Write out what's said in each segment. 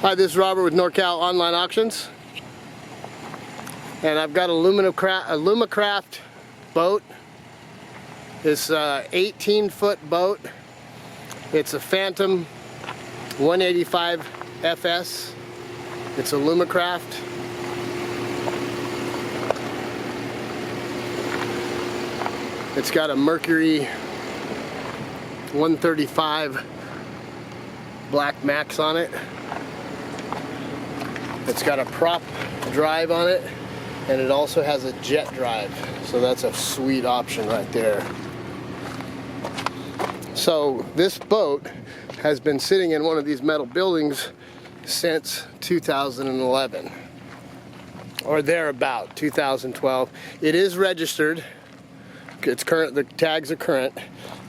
Hi, this is Robert with NorCal Online Auctions, and I've got a Alumacraft boat. It's an 18-foot boat. It's a Phantom 185 FS. It's Alumacraft. It's got a Mercury 135 Blackmax on it. It's got a prop drive on it, and it also has a jet drive, so that's a sweet option right there. So this boat has been sitting in one of these metal buildings since 2011, or thereabout, 2012. It is registered. It's current. The tags are current.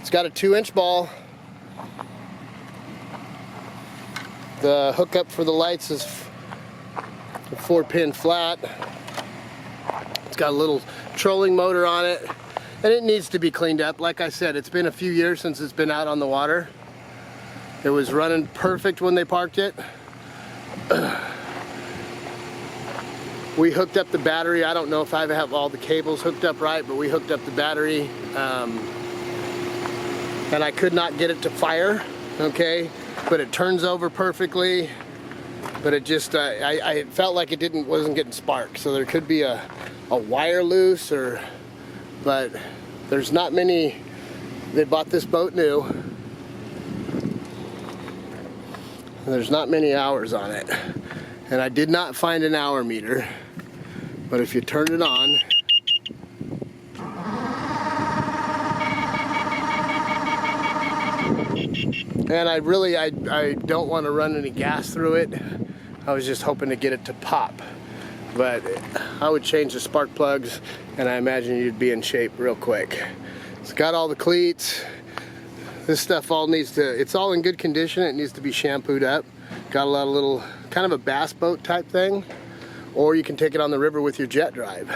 It's got a 2-inch ball. The hookup for the lights is a 4-pin flat. It's got a little trolling motor on it, and it needs to be cleaned up. Like I said, it's been a few years since it's been out on the water. It was running perfect when they parked it. We hooked up the battery. I don't know if I have all the cables hooked up right, but we hooked up the battery, and I could not get it to fire, okay? But it turns over perfectly. But it just, I felt like it wasn't getting spark. So there could be a wire loose, but there's not many. They bought this boat new. There's not many hours on it. And I did not find an hour meter. But if you turn it on, and I don't want to run any gas through it. I was just hoping to get it to pop. But I would change the spark plugs, and I imagine you'd be in shape real quick. It's got all the cleats. This stuff all needs to, it's all in good condition. It needs to be shampooed up. Got a lot of little, kind of a bass boat type thing. Or you can take it on the river with your jet drive.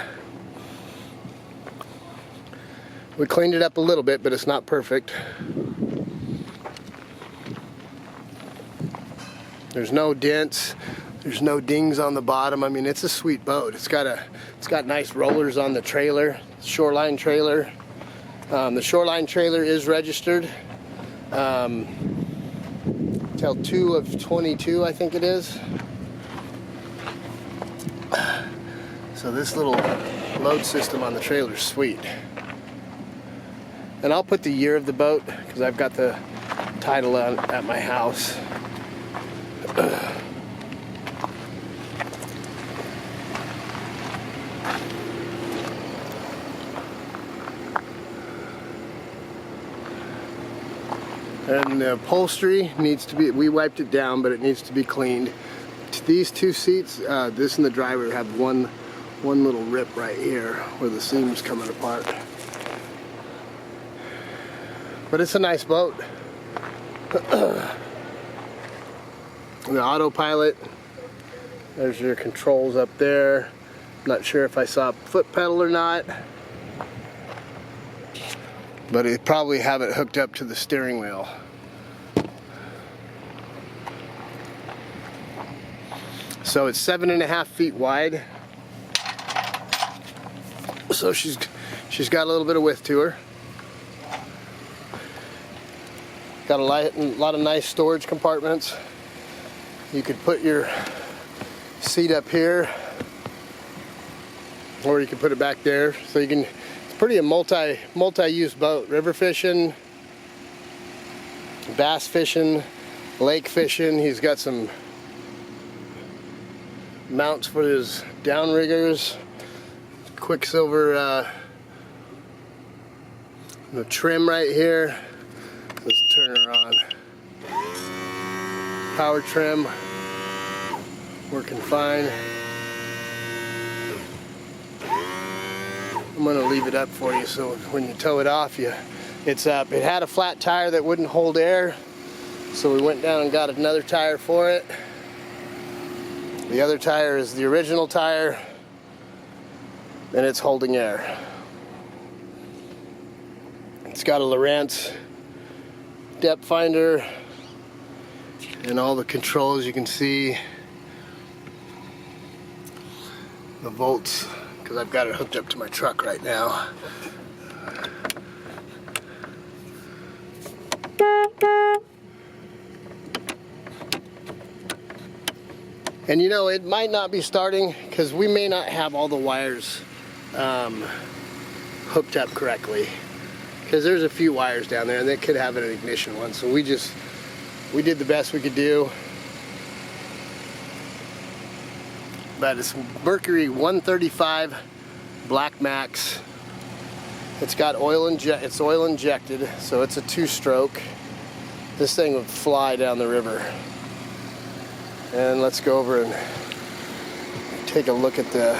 We cleaned it up a little bit, but it's not perfect. There's no dents. There's no dings on the bottom. I mean, it's a sweet boat. It's got nice rollers on the trailer, Shoreline trailer. The Shoreline trailer is registered till 2 of 22, I think it is. So this little load system on the trailer is sweet. And I'll put the year of the boat because I've got the title at my house. And the upholstery needs to be, we wiped it down, but it needs to be cleaned. These two seats, this and the driver, have one little rip right here where the seam's coming apart. But it's a nice boat. The autopilot, there's your controls up there. Not sure if I saw a foot pedal or not, but it probably have it hooked up to the steering wheel. So it's 7.5 feet wide. So she's got a little bit of width to her. Got a lot of nice storage compartments. You could put your seat up here, or you can put it back there. So you can, it's pretty a multi-use boat. River fishing, bass fishing, lake fishing. He's got some mounts for his downriggers. Quicksilver the trim right here. Let's turn her on. Power trim working fine. I'm gonna leave it up for you so when you tow it off, it's up. It had a flat tire that wouldn't hold air, so we went down and got another tire for it. The other tire is the original tire, and it's holding air. It's got a Lowrance depth finder. And all the controls, you can see the volts, because I've got it hooked up to my truck right now. And you know, it might not be starting because we may not have all the wires hooked up correctly, because there's a few wires down there and they could have an ignition one. So we did the best we could do. But it's Mercury 135 Blackmax. It's got it's oil injected, so it's a 2-stroke. This thing would fly down the river. And let's go over and take a look at the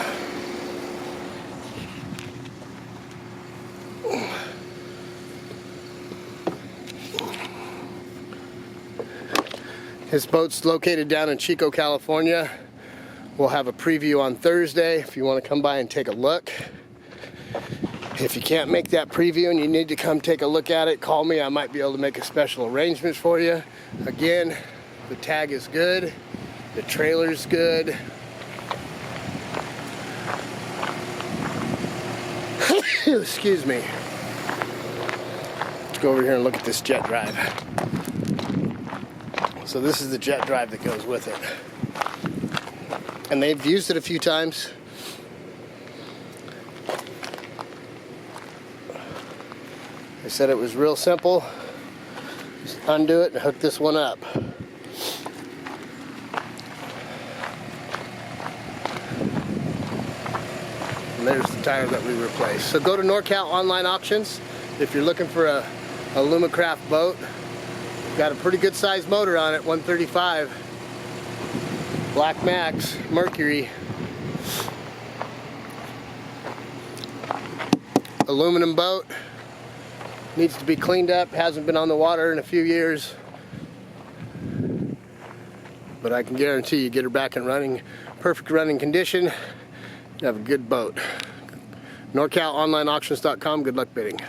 This boat's located down in Chico, California. We'll have a preview on Thursday if you want to come by and take a look. If you can't make that preview and you need to come take a look at it, call me. I might be able to make a special arrangement for you. Again, the tag is good. The trailer's good. Excuse me. Let's go over here and look at this jet drive. So this is the jet drive that goes with it. And they've used it a few times. They said it was real simple. Just undo it and hook this one up. And there's the tire that we replaced. So go to NorCal Online Auctions if you're looking for a Alumacraft boat. Got a pretty good sized motor on it, 135 Blackmax Mercury. Aluminum boat. Needs to be cleaned up, hasn't been on the water in a few years. But I can guarantee you get her back and running, perfect running condition. You have a good boat. NorCalOnlineAuctions.com, good luck bidding.